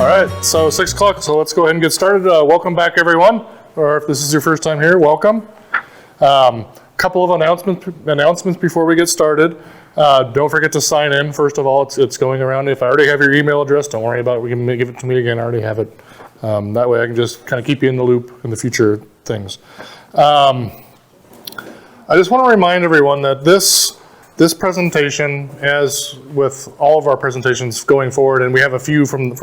All right, so 6 o'clock, so let's go ahead and get started. Welcome back, everyone, or if this is your first time here, welcome. Couple of announcements before we get started. Don't forget to sign in. First of all, it's going around. If I already have your email address, don't worry about it. We can give it to me again. I already have it. That way I can just kind of keep you in the loop in the future things. I just want to remind everyone that this presentation, as with all of our presentations going forward, and we have a few from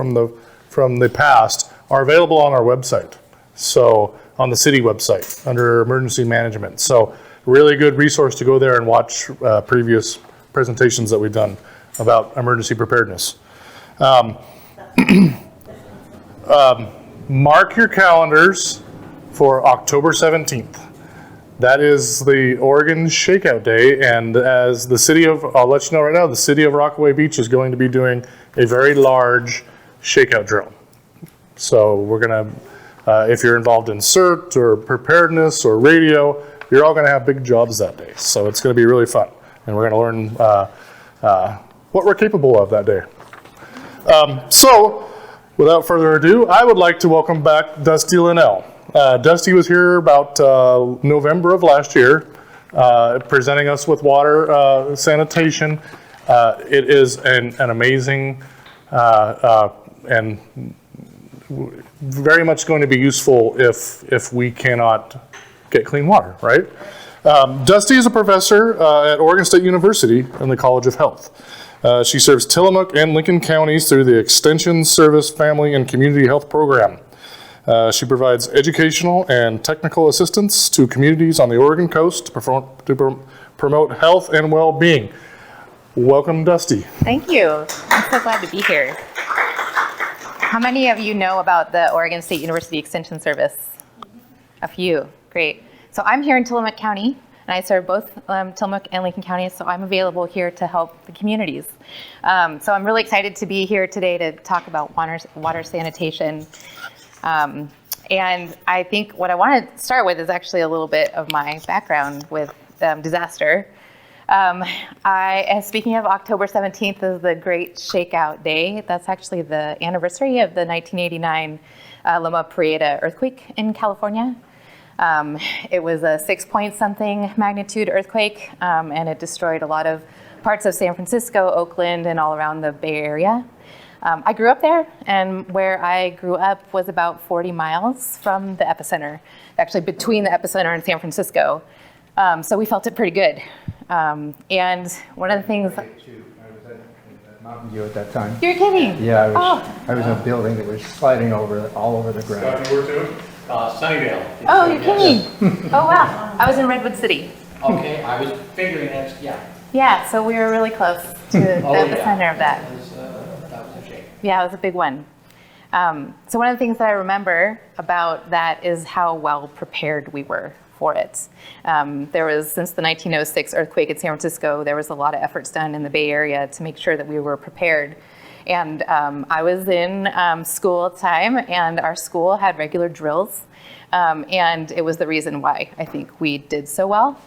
the past, are available on our website. So on the city website under emergency management. So really good resource to go there and watch previous presentations that we've done about emergency preparedness. Mark your calendars for October 17th. That is the Oregon Shakeout Day, and as the city of, I'll let you know right now, the city of Rockaway Beach is going to be doing a very large shakeout drill. So we're gonna, if you're involved in CERT or preparedness or radio, you're all gonna have big jobs that day. So it's gonna be really fun, and we're gonna learn what we're capable of that day. So without further ado, I would like to welcome back Dusty Linnell. Dusty was here about November of last year, presenting us with water sanitation. It is an amazing and very much going to be useful if we cannot get clean water, right? Dusty is a professor at Oregon State University in the College of Health. She serves Tillamook and Lincoln counties through the Extension Service Family and Community Health Program. She provides educational and technical assistance to communities on the Oregon coast to promote health and well-being. Welcome, Dusty. Thank you. I'm so glad to be here. How many of you know about the Oregon State University Extension Service? A few. Great. So I'm here in Tillamook County, and I serve both Tillamook and Lincoln counties, so I'm available here to help the communities. So I'm really excited to be here today to talk about water sanitation. And I think what I want to start with is actually a little bit of my background with disaster. Speaking of October 17th is the Great Shakeout Day. That's actually the anniversary of the 1989 Loma Prieta earthquake in California. It was a 6-point-something magnitude earthquake, and it destroyed a lot of parts of San Francisco, Oakland, and all around the Bay Area. I grew up there, and where I grew up was about 40 miles from the epicenter, actually between the epicenter and San Francisco. So we felt it pretty good. And one of the things... I was at Mountain View at that time. You're kidding? Yeah, I was in a building that was sliding all over the ground. Scott, you were too? Sunnyvale. Oh, you're kidding? Oh, wow. I was in Redwood City. Okay, I was figuring that, yeah. Yeah, so we were really close to the epicenter of that. That was a shake. Yeah, it was a big one. So one of the things that I remember about that is how well prepared we were for it. There was, since the 1906 earthquake in San Francisco, there was a lot of efforts done in the Bay Area to make sure that we were prepared. And I was in school at the time, and our school had regular drills. And it was the reason why I think we did so well.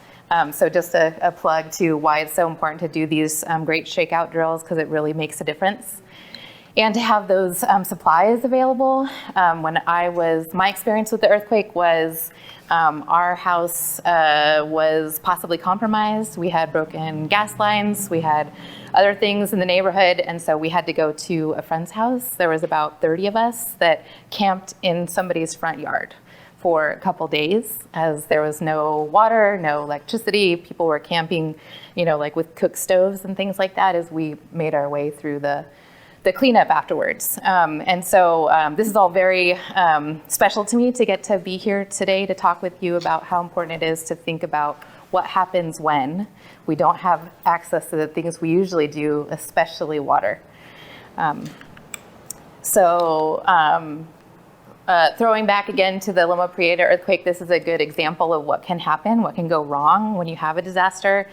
So just a plug to why it's so important to do these great shakeout drills, because it really makes a difference. And to have those supplies available. My experience with the earthquake was our house was possibly compromised. We had broken gas lines. We had other things in the neighborhood. And so we had to go to a friend's house. There was about 30 of us that camped in somebody's front yard for a couple days, as there was no water, no electricity. People were camping, like with cook stoves and things like that, as we made our way through the cleanup afterwards. And so this is all very special to me to get to be here today to talk with you about how important it is to think about what happens when we don't have access to the things we usually do, especially water. Throwing back again to the Loma Prieta earthquake, this is a good example of what can happen, what can go wrong when you have a disaster.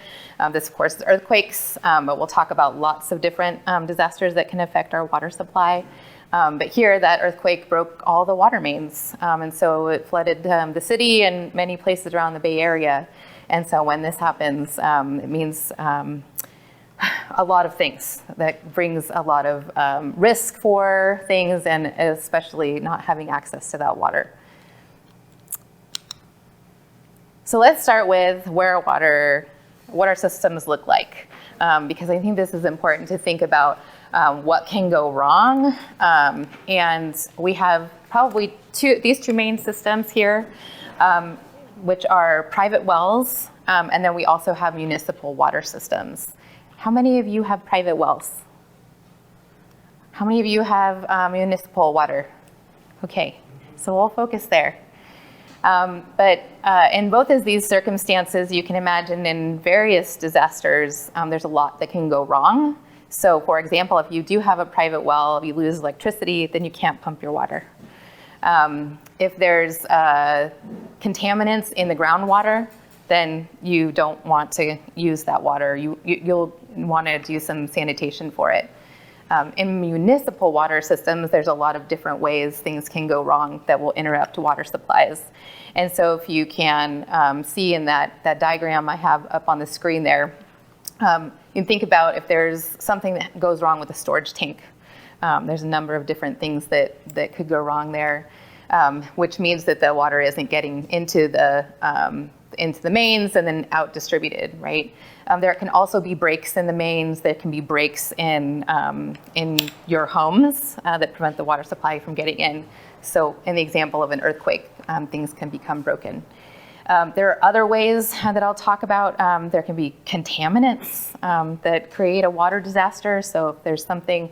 This, of course, is earthquakes, but we'll talk about lots of different disasters that can affect our water supply. But here, that earthquake broke all the water mains, and so it flooded the city and many places around the Bay Area. And so when this happens, it means a lot of things. That brings a lot of risk for things, and especially not having access to that water. So let's start with what our systems look like, because I think this is important to think about what can go wrong. And we have probably these two main systems here, which are private wells, and then we also have municipal water systems. How many of you have private wells? How many of you have municipal water? Okay, so we'll focus there. But in both of these circumstances, you can imagine in various disasters, there's a lot that can go wrong. So for example, if you do have a private well, if you lose electricity, then you can't pump your water. If there's contaminants in the groundwater, then you don't want to use that water. You'll want to do some sanitation for it. In municipal water systems, there's a lot of different ways things can go wrong that will interrupt water supplies. And so if you can see in that diagram I have up on the screen there, you can think about if there's something that goes wrong with a storage tank. There's a number of different things that could go wrong there, which means that the water isn't getting into the mains and then out distributed, right? There can also be breaks in the mains. There can be breaks in your homes that prevent the water supply from getting in. So in the example of an earthquake, things can become broken. There are other ways that I'll talk about. There can be contaminants that create a water disaster. So if there's something,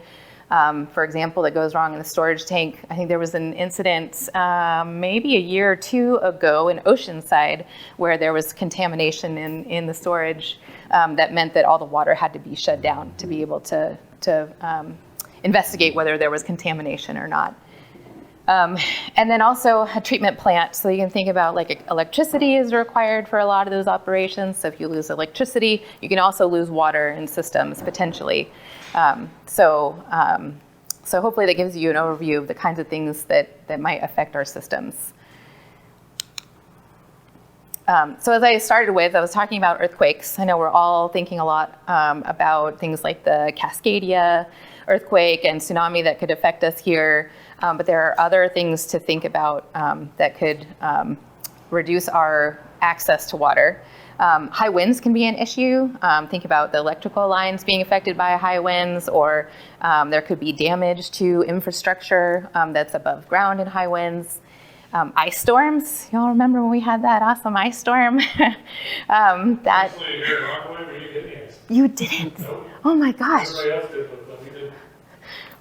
for example, that goes wrong in the storage tank. I think there was an incident maybe a year or two ago in Oceanside where there was contamination in the storage that meant that all the water had to be shut down to be able to investigate whether there was contamination or not. And then also a treatment plant. So you can think about like electricity is required for a lot of those operations. So if you lose electricity, you can also lose water in systems potentially. So hopefully that gives you an overview of the kinds of things that might affect our systems. So as I started with, I was talking about earthquakes. I know we're all thinking a lot about things like the Cascadia earthquake and tsunami that could affect us here. But there are other things to think about that could reduce our access to water. High winds can be an issue. Think about the electrical lines being affected by high winds, or there could be damage to infrastructure that's above ground in high winds. Ice storms. Y'all remember when we had that awesome ice storm? Actually, here in Rockaway, we didn't get any ice. You didn't? Nope. Oh my gosh. Everybody else did, but we didn't.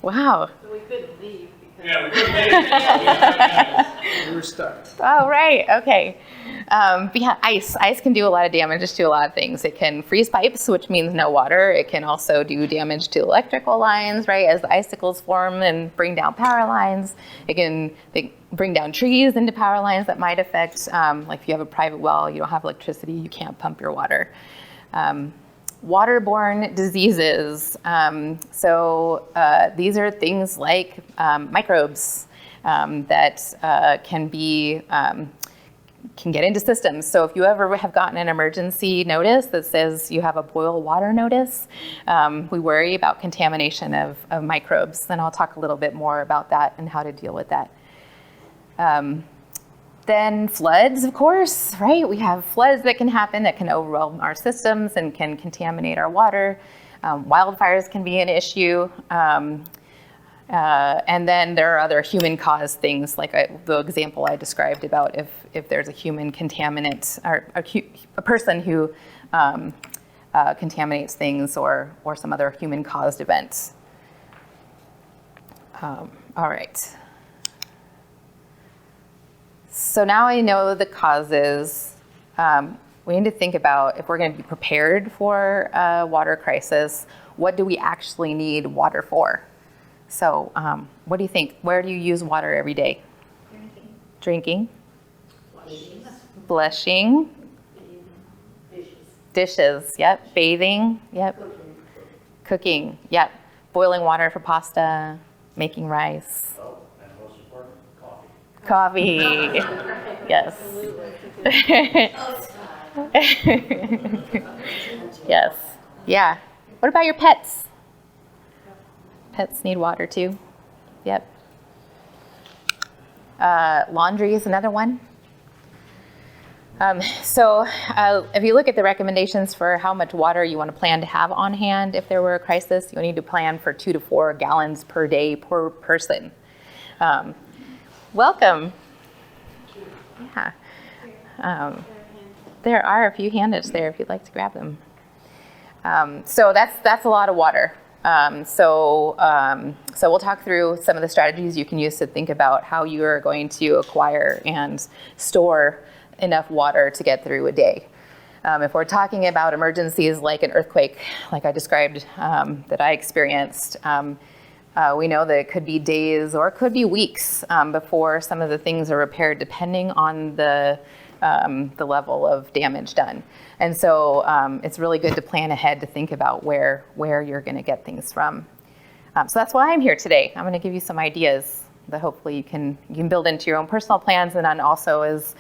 Wow. So we couldn't leave because Yeah, we couldn't leave. We were stuck. Oh, right. Okay. But yeah, ice. Ice can do a lot of damage to a lot of things. It can freeze pipes, which means no water. It can also do damage to electrical lines, right, as the icicles form and bring down power lines. It can bring down trees into power lines that might affect, like if you have a private well, you don't have electricity, you can't pump your water. Waterborne diseases. These are things like microbes that can get into systems. So if you ever have gotten an emergency notice that says you have a boil water notice, we worry about contamination of microbes. And I'll talk a little bit more about that and how to deal with that. Then floods, of course, right? We have floods that can happen that can overwhelm our systems and can contaminate our water. Wildfires can be an issue. And then there are other human-caused things, like the example I described about if there's a human contaminant or a person who contaminates things or some other human-caused events. All right. So now I know the causes. We need to think about if we're going to be prepared for a water crisis, what do we actually need water for? So what do you think? Where do you use water every day? Drinking. Flushing. Dishes. Yep. Bathing. Yep. Cooking. Yep. Boiling water for pasta. Making rice. Oh, and most important, coffee. Coffee. Yes. Yes. Yeah. What about your pets? Pets need water too. Yep. Laundry is another one. If you look at the recommendations for how much water you want to plan to have on hand if there were a crisis, you need to plan for 2 to 4 gallons per day per person. Welcome. Yeah. There are a few handouts there if you'd like to grab them. So that's a lot of water. So we'll talk through some of the strategies you can use to think about how you are going to acquire and store enough water to get through a day. If we're talking about emergencies like an earthquake, like I described, that I experienced, we know that it could be days or it could be weeks before some of the things are repaired, depending on the level of damage done. And so it's really good to plan ahead to think about where you're going to get things from. So that's why I'm here today. I'm going to give you some ideas that hopefully you can build into your own personal plans, and then also as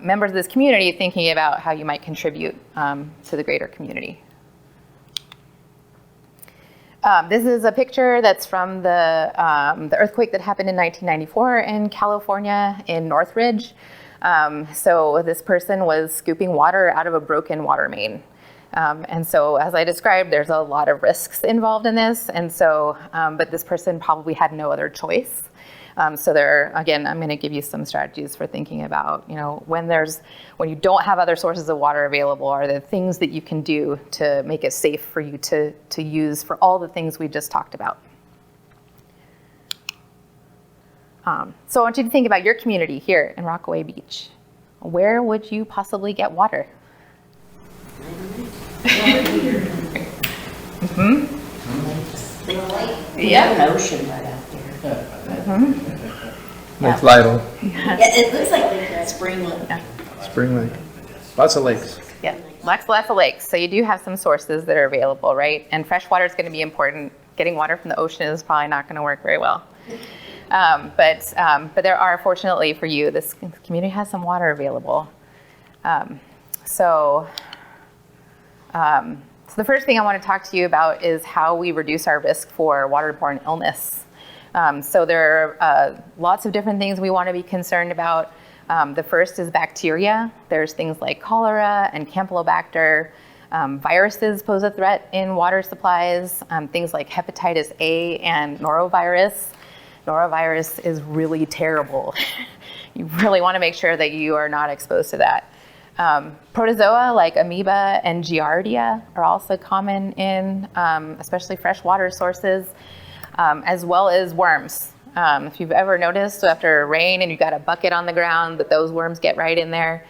members of this community thinking about how you might contribute to the greater community. This is a picture that's from the earthquake that happened in 1994 in California in Northridge. So this person was scooping water out of a broken water main. And so as I described, there's a lot of risks involved in this. And so, but this person probably had no other choice. So again, I'm going to give you some strategies for thinking about, when you don't have other sources of water available, are the things that you can do to make it safe for you to use for all the things we just talked about. So I want you to think about your community here in Rockaway Beach. Where would you possibly get water? We have an ocean right out there. Lake Lytle, Yeah, it looks like Spring Lake. Spring Lake, lots of lakes. Yeah, lots of lakes. So you do have some sources that are available, right? And fresh water is going to be important. Getting water from the ocean is probably not going to work very well. But there are, fortunately for you, this community has some water available. So the first thing I want to talk to you about is how we reduce our risk for waterborne illness. So there are lots of different things we want to be concerned about. The first is bacteria. There's things like cholera and Campylobacter. Viruses pose a threat in water supplies. Things like hepatitis A and norovirus. Norovirus is really terrible. You really want to make sure that you are not exposed to that. Protozoa like amoeba and giardia are also common in especially freshwater sources, as well as worms. If you've ever noticed after rain and you've got a bucket on the ground that those worms get right in there,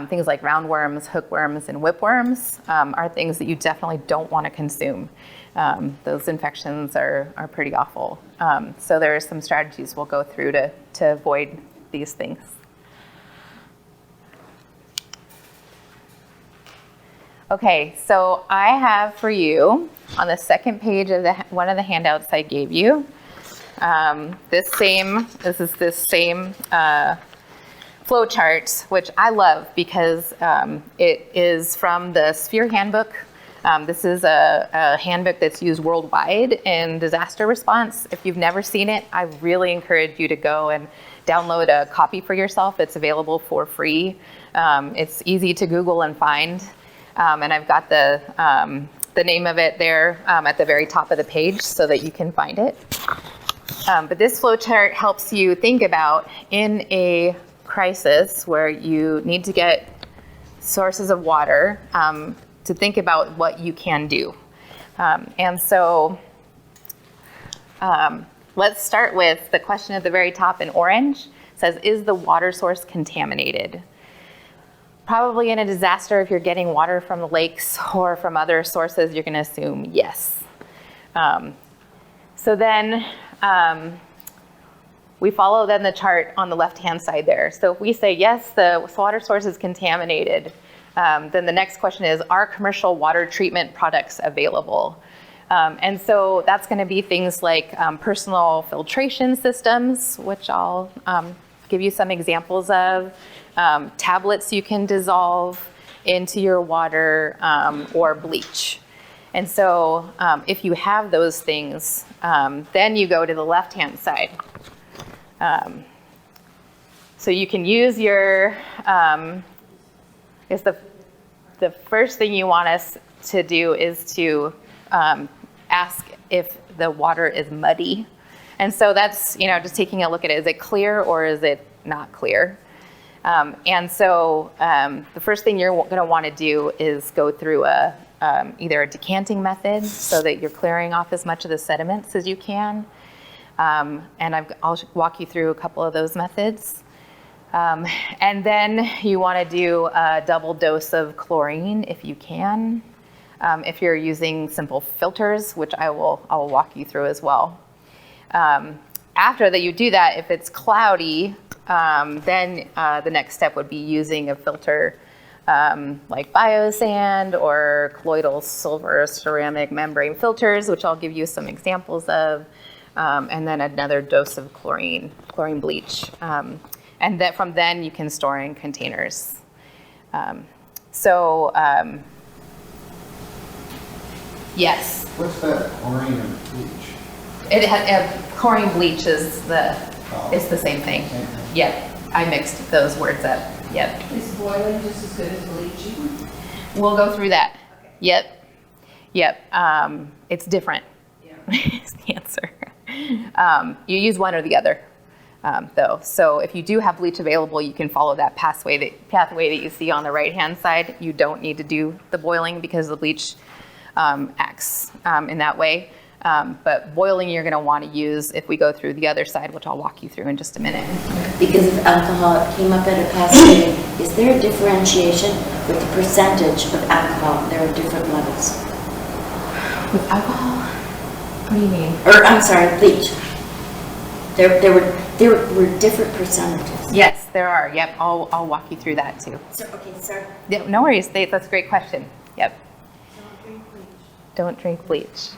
things like roundworms, hookworms, and whipworms are things that you definitely don't want to consume. Those infections are pretty awful. So there are some strategies we'll go through to avoid these things. Okay, so I have for you on the second page of one of the handouts I gave you, this same flow chart, which I love because it is from the Sphere Handbook. This is a handbook that's used worldwide in disaster response. If you've never seen it, I really encourage you to go and download a copy for yourself. It's available for free. It's easy to Google and find. And I've got the name of it there at the very top of the page so that you can find it. But this flow chart helps you think about in a crisis where you need to get sources of water to think about what you can do. And so let's start with the question at the very top in orange. It says, is the water source contaminated? Probably in a disaster, if you're getting water from the lakes or from other sources, you're going to assume yes. So then we follow then the chart on the left-hand side there. So if we say, yes, the water source is contaminated, then the next question is, are commercial water treatment products available? And so that's going to be things like personal filtration systems, which I'll give you some examples of. Tablets you can dissolve into your water, or bleach. And so if you have those things, then you go to the left-hand side. So you can use your, the first thing you want us to do is to ask if the water is muddy. And so that's, just taking a look at it. Is it clear or is it not clear? And so the first thing you're going to want to do is go through either a decanting method so that you're clearing off as much of the sediments as you can. And I'll walk you through a couple of those methods. And then you want to do a double dose of chlorine if you can. If you're using simple filters, which I'll walk you through as well. After that you do that, if it's cloudy, then the next step would be using a filter like biosand or colloidal silver ceramic membrane filters, which I'll give you some examples of, and then another dose of chlorine bleach. And that from then you can store in containers. Yes. What's that, chlorine and bleach? Chlorine bleach is it's the same thing. Same thing. Yep, I mixed those words up. Yep. Is boiling just as good as bleaching? We'll go through that. Okay. Yep. It's different. Yeah. Is the answer. You use one or the other, though. So if you do have bleach available, you can follow that pathway that you see on the right-hand side. You don't need to do the boiling because the bleach acts in that way. But boiling you're going to want to use if we go through the other side, which I'll walk you through in just a minute. Because of alcohol, it came up at a past meeting. Is there a differentiation with the percentage of alcohol? There are different levels. With alcohol? What do you mean? Or, I'm sorry, bleach. There were different percentages. Yes, there are. Yep, I'll walk you through that too. So, okay, sir. Yep, no worries. That's a great question. Yep. Don't drink bleach.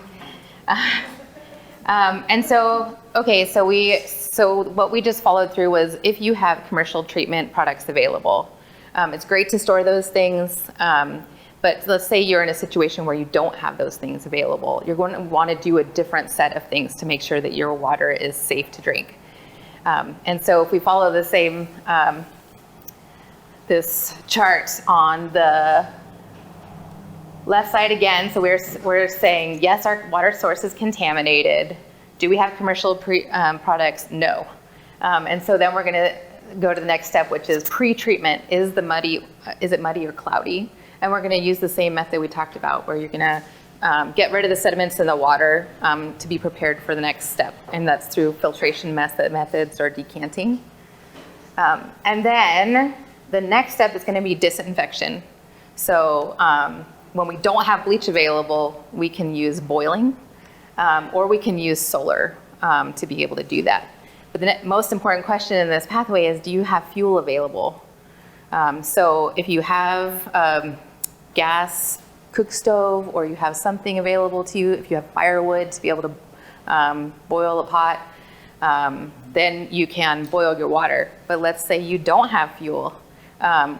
And so, okay, so what we just followed through was if you have commercial treatment products available, it's great to store those things. But let's say you're in a situation where you don't have those things available. You're going to want to do a different set of things to make sure that your water is safe to drink. And so if we follow the same, this chart on the left side again, so we're saying, yes, our water source is contaminated. Do we have commercial products? No. And so then we're going to go to the next step, which is pre-treatment. Is it muddy or cloudy? And we're going to use the same method we talked about, where you're going to get rid of the sediments in the water to be prepared for the next step. And that's through filtration methods or decanting. And then the next step is going to be disinfection. So when we don't have bleach available, we can use boiling, or we can use solar to be able to do that. But the most important question in this pathway is, do you have fuel available? So if you have gas cook stove, or you have something available to you, if you have firewood to be able to boil a pot, then you can boil your water. But let's say you don't have fuel.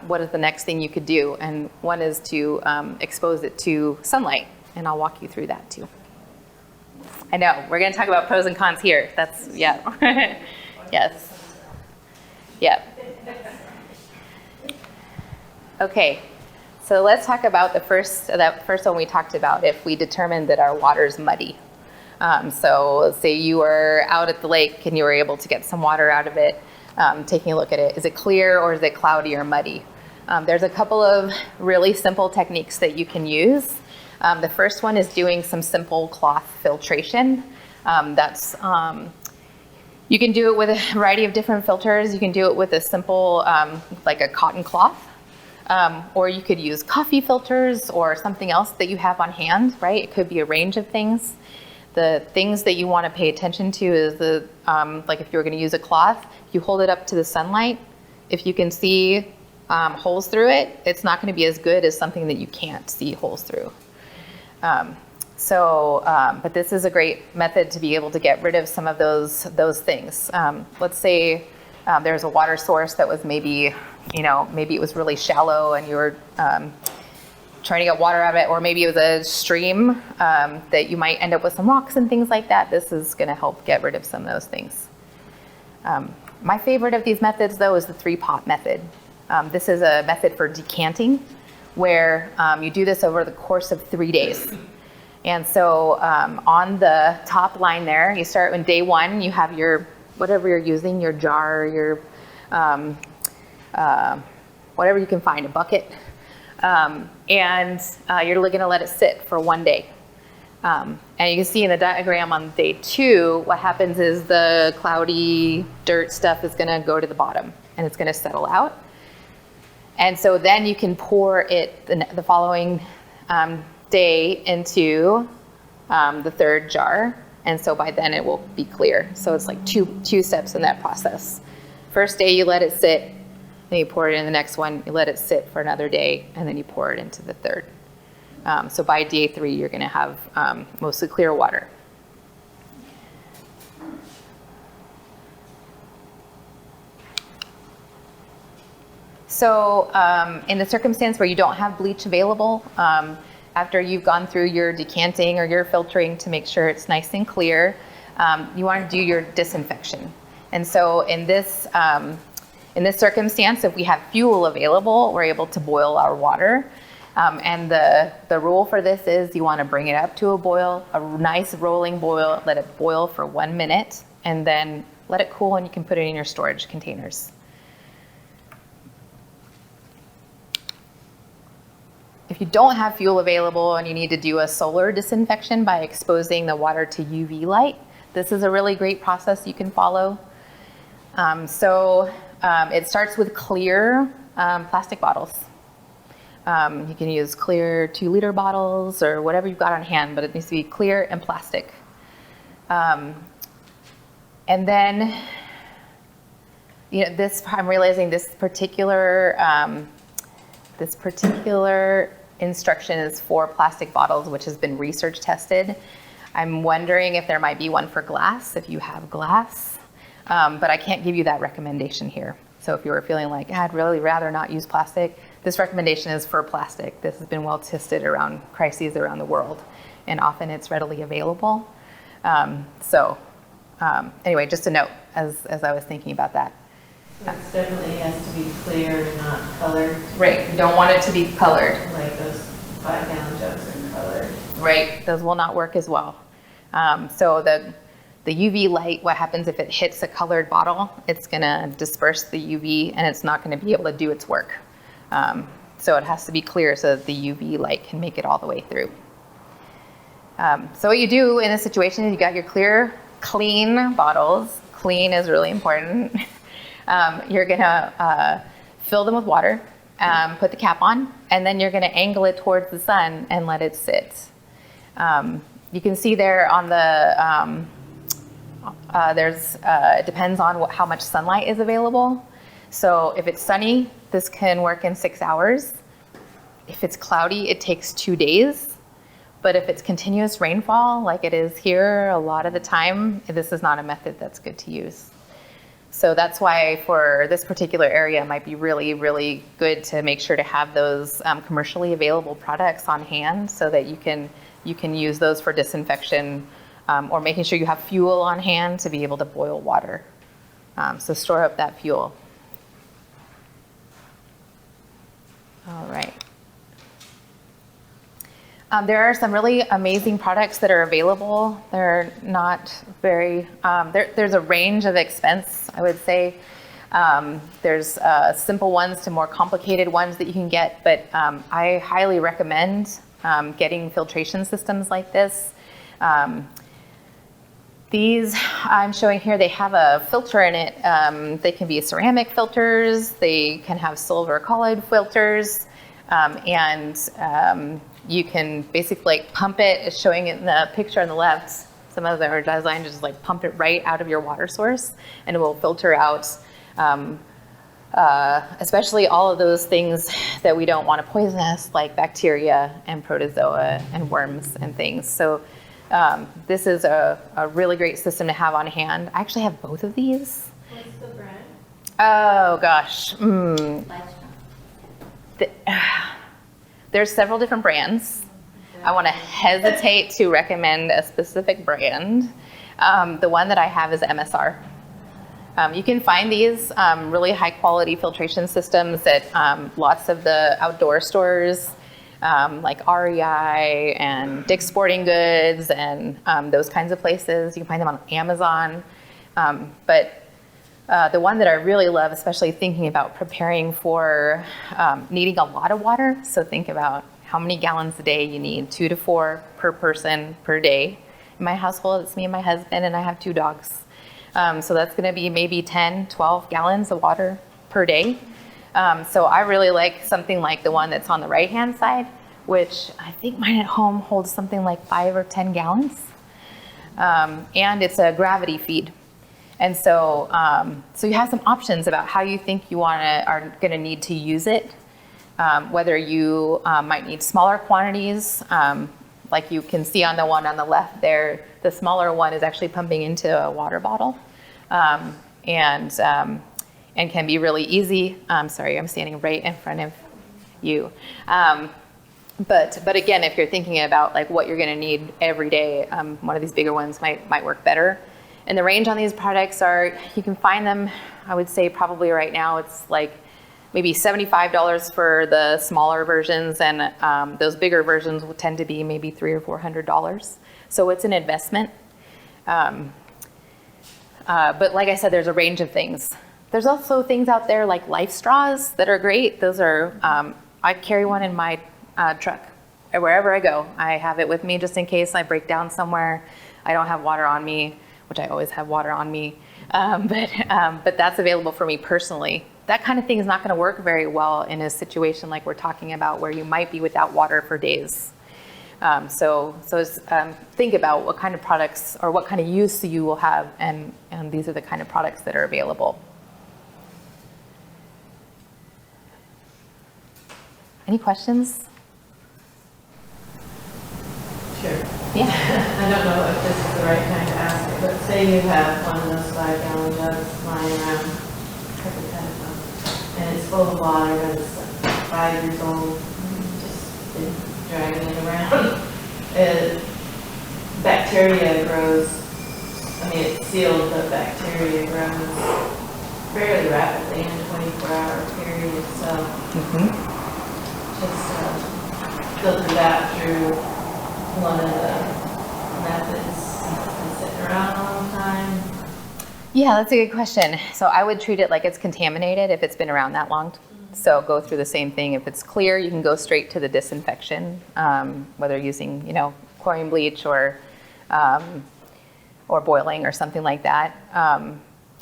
What is the next thing you could do? And one is to expose it to sunlight, and I'll walk you through that too. I know, we're going to talk about pros and cons here. That's, yeah. Yes. Yeah. Okay, so let's talk about that first one we talked about, if we determined that our water's muddy. So let's say you were out at the lake and you were able to get some water out of it. Taking a look at it. Is it clear or is it cloudy or muddy? There's a couple of really simple techniques that you can use. The first one is doing some simple cloth filtration. You can do it with a variety of different filters. You can do it with a simple, like a cotton cloth, or you could use coffee filters or something else that you have on hand, right? It could be a range of things. The things that you want to pay attention to is like if you're going to use a cloth, you hold it up to the sunlight. If you can see holes through it, it's not going to be as good as something that you can't see holes through. But this is a great method to be able to get rid of some of those things. Let's say there's a water source that was maybe it was really shallow and you were trying to get water out of it, or maybe it was a stream that you might end up with some rocks and things like that. This is going to help get rid of some of those things. My favorite of these methods, though, is the 3-pot method. This is a method for decanting, where you do this over the course of 3 days. And so on the top line there, you start on day 1, you have your, whatever you're using, your jar, your, whatever you can find, a bucket. And you're going to let it sit for 1 day. And you can see in the diagram on day 2, what happens is the cloudy dirt stuff is going to go to the bottom and it's going to settle out. And so then you can pour it the following day into the 3rd jar. And so by then it will be clear. So it's like two steps in that process. First day you let it sit, then you pour it in the next one, you let it sit for another day, and then you pour it into the 3rd. So by day 3, you're going to have mostly clear water. So in the circumstance where you don't have bleach available, after you've gone through your decanting or your filtering to make sure it's nice and clear, you want to do your disinfection. And so in this circumstance, if we have fuel available, we're able to boil our water. And the rule for this is you want to bring it up to a boil, a nice rolling boil, let it boil for 1 minute, and then let it cool and you can put it in your storage containers. If you don't have fuel available and you need to do a solar disinfection by exposing the water to UV light, this is a really great process you can follow. It starts with clear plastic bottles. You can use clear 2-liter bottles or whatever you've got on hand, but it needs to be clear and plastic. And then, I'm realizing this particular instruction is for plastic bottles, which has been research tested. I'm wondering if there might be one for glass, if you have glass, but I can't give you that recommendation here. So if you were feeling like, I'd really rather not use plastic, this recommendation is for plastic. This has been well tested around crises around the world, and often it's readily available. Anyway, just a note as I was thinking about that. It definitely has to be clear and not colored. Right, you don't want it to be colored. Like those 5-gallon jugs are colored. Right, those will not work as well. So the UV light, what happens if it hits a colored bottle? It's gonna disperse the UV and it's not gonna be able to do its work. So it has to be clear so that the UV light can make it all the way through. So what you do in this situation is you got your clear, clean bottles. Clean is really important. You're gonna fill them with water, put the cap on, and then you're gonna angle it towards the sun and let it sit. You can see there on the, it depends on how much sunlight is available. So if it's sunny, this can work in 6 hours. If it's cloudy, it takes 2 days. But if it's continuous rainfall, like it is here a lot of the time, this is not a method that's good to use. So that's why for this particular area, it might be really, really good to make sure to have those commercially available products on hand so that you can use those for disinfection, or making sure you have fuel on hand to be able to boil water. So store up that fuel. All right. There are some really amazing products that are available. They're not very, there's a range of expense, I would say. There's simple ones to more complicated ones that you can get, but I highly recommend getting filtration systems like this. These I'm showing here, they have a filter in it. They can be ceramic filters, they can have silver colored filters, you can basically pump it. It's showing it in the picture on the left. Some of them are designed to just like pump it right out of your water source, and it will filter out especially all of those things that we don't want to poison us, like bacteria and protozoa and worms and things. So this is a really great system to have on hand. I actually have both of these. What's the brand? Oh gosh. There's several different brands. I want to hesitate to recommend a specific brand. The one that I have is MSR. You can find these really high quality filtration systems at lots of the outdoor stores, like REI and Dick's Sporting Goods and those kinds of places. You can find them on Amazon. But the one that I really love, especially thinking about preparing for needing a lot of water, so think about how many gallons a day you need, 2 to 4 per person per day. In my household, it's me and my husband, and I have 2 dogs. So that's gonna be maybe 10, 12 gallons of water per day. So I really like something like the one that's on the right-hand side, which I think mine at home holds something like 5 or 10 gallons. And it's a gravity feed. And so, so you have some options about how you think you are gonna need to use it. Whether you might need smaller quantities, like you can see on the one on the left there, the smaller one is actually pumping into a water bottle, and can be really easy. Sorry, I'm standing right in front of you. But again, if you're thinking about like what you're going to need every day, one of these bigger ones might work better. And the range on these products are, you can find them, I would say probably right now it's like maybe $75 for the smaller versions, and those bigger versions will tend to be maybe $300 or $400. So it's an investment. But like I said, there's a range of things. There's also things out there like life straws that are great. Those are, I carry one in my truck. Wherever I go, I have it with me just in case I break down somewhere. I don't have water on me, which I always have water on me. But that's available for me personally. That kind of thing is not going to work very well in a situation like we're talking about where you might be without water for days. So think about what kind of products or what kind of use you will have, and these are the kind of products that are available. Any questions? Sure. Yeah. I don't know if this is the right time to ask it, but say you have one of those 5-gallon jugs lying around, hypothetical, and it's full of water, and it's like 5 years old, just been dragging it around. Bacteria grows, I mean it's sealed, but bacteria grows fairly rapidly in a 24-hour period, so just filter that through one of the methods. Been sitting around a long time. Yeah, that's a good question. So I would treat it like it's contaminated if it's been around that long. So go through the same thing. If it's clear, you can go straight to the disinfection, whether using, chlorine bleach or boiling or something like that.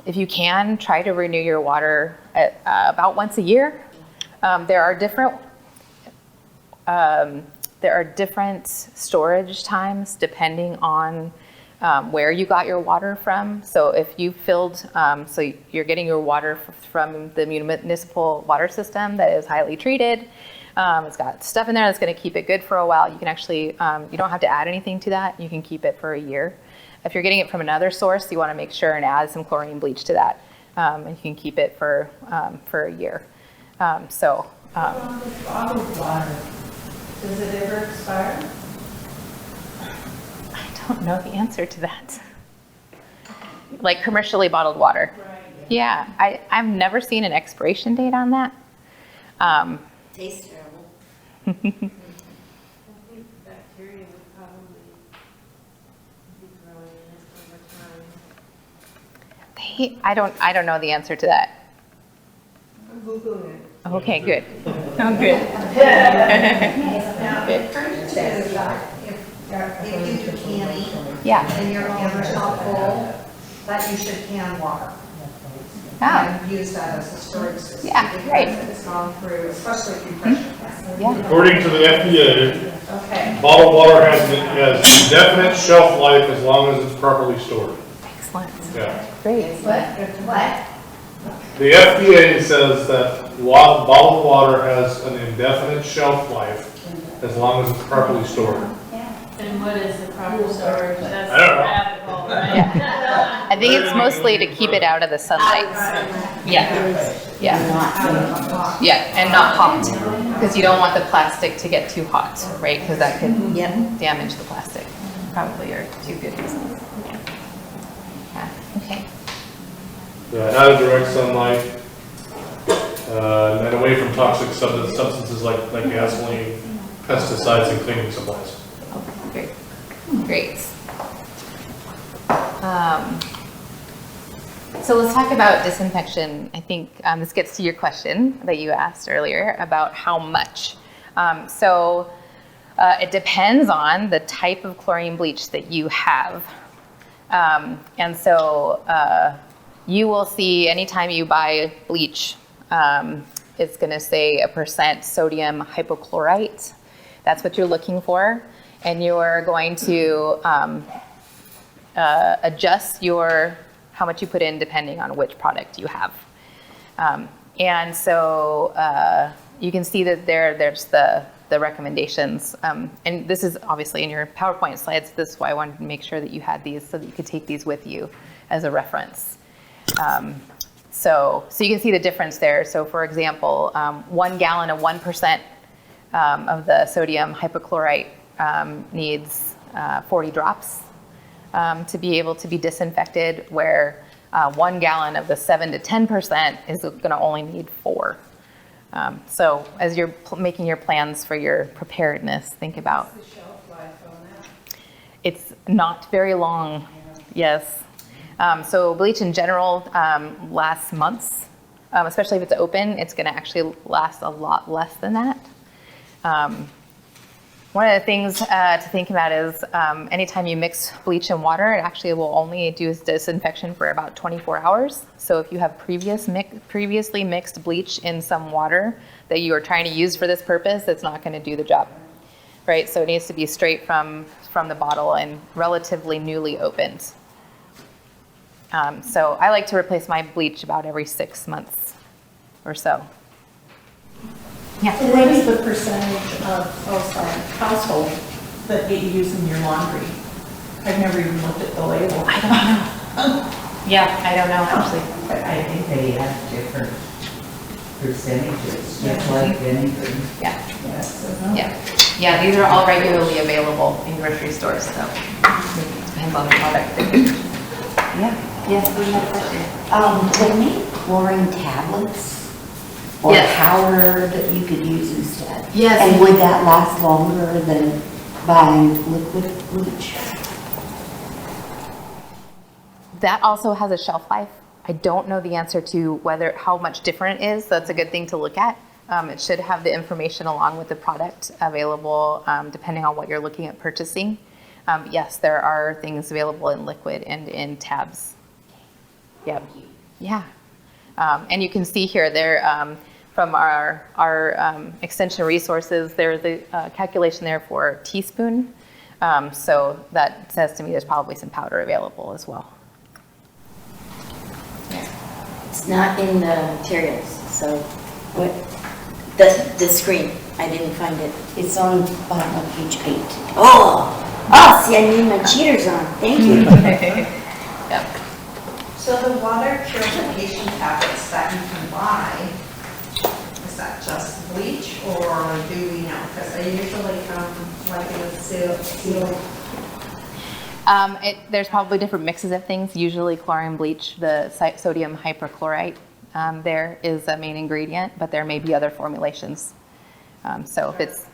If you can, try to renew your water at, about once a year. There are different storage times depending on where you got your water from. So if you filled, so you're getting your water from the municipal water system that is highly treated, it's got stuff in there that's going to keep it good for a while. You can actually, you don't have to add anything to that. You can keep it for a year. If you're getting it from another source, you want to make sure and add some chlorine bleach to that, and you can keep it for a year. Bottled water, does it ever expire? I don't know the answer to that. Like commercially bottled water. Right. Yeah, I've never seen an expiration date on that. Tastes terrible. I think bacteria would probably be growing in it over time. I don't know the answer to that. I'm Googling it. Okay, good. Oh, good. Now, it turns to, if you do canning Yeah. and your canner's not full, that you should can water. Oh, And use that as a storage system. Yeah, right. Because it's gone through, especially if you pressure test. yeah. According to the FDA, Okay. bottled water has indefinite shelf life as long as it's properly stored. Excellent. Yeah. Great. What? The FDA says that bottled water has an indefinite shelf life as long as it's properly stored. And what is the proper storage? That's I don't know. the rabbit hole, right? Yeah. I think it's mostly to keep it out of the sunlight. Yeah. Yeah. Yeah, and not hot. Because you don't want the plastic to get too hot, right? Because that could Yep. damage the plastic. Probably are two good reasons. Yeah. Okay. Yeah, out of direct sunlight, and away from toxic substances like gasoline, pesticides, and cleaning supplies. Okay, great. Great. So let's talk about disinfection. I think this gets to your question that you asked earlier about how much. It depends on the type of chlorine bleach that you have. You will see anytime you buy bleach, it's going to say a % sodium hypochlorite. That's what you're looking for. And you're going to adjust how much you put in depending on which product you have. You can see that there's the recommendations. And this is obviously in your PowerPoint slides. This is why I wanted to make sure that you had these so that you could take these with you as a reference. So you can see the difference there. So for example, 1 gallon of 1% of the sodium hypochlorite needs 40 drops to be able to be disinfected, where 1 gallon of the 7 to 10% is going to only need 4. So as you're making your plans for your preparedness, think about. What's the shelf life on that? It's not very long, yes. So bleach in general lasts months, especially if it's open. It's going to actually last a lot less than that. One of the things to think about is anytime you mix bleach and water, it actually will only do disinfection for about 24 hours. So if you have previously mixed bleach in some water that you are trying to use for this purpose, it's not going to do the job, right? So it needs to be straight from the bottle and relatively newly opened. So I like to replace my bleach about every 6 months or so. Yeah. What is the percentage of household that you use in your laundry? I've never even looked at the label. I don't know. Yeah, I don't know actually. But I think they have different percentages, just like anything. Yeah. Yes. Yeah, these are all regularly available in grocery stores, so it depends on the product. Yeah. Yes, we have a question. They make chlorine tablets or Yes. powder that you could use instead? Yes. And would that last longer than buying liquid bleach? That also has a shelf life. I don't know the answer to how much different it is. That's a good thing to look at. It should have the information along with the product available, depending on what you're looking at purchasing. Yes, there are things available in liquid and in tabs. Yep. Yeah. And you can see here there from our extension resources, there's a calculation there for teaspoon. So that says to me there's probably some powder available as well. It's not in the materials, so what, the screen, I didn't find it. It's on bottom of page 8. Oh, see, I need my cheaters on, thank you. Yep. So the water purification tablets that you can buy, is that just bleach or do we know? Because they usually come like in a sealed. There's probably different mixes of things. Usually chlorine bleach, the sodium hypochlorite, there is a main ingredient, but there may be other formulations. So if it's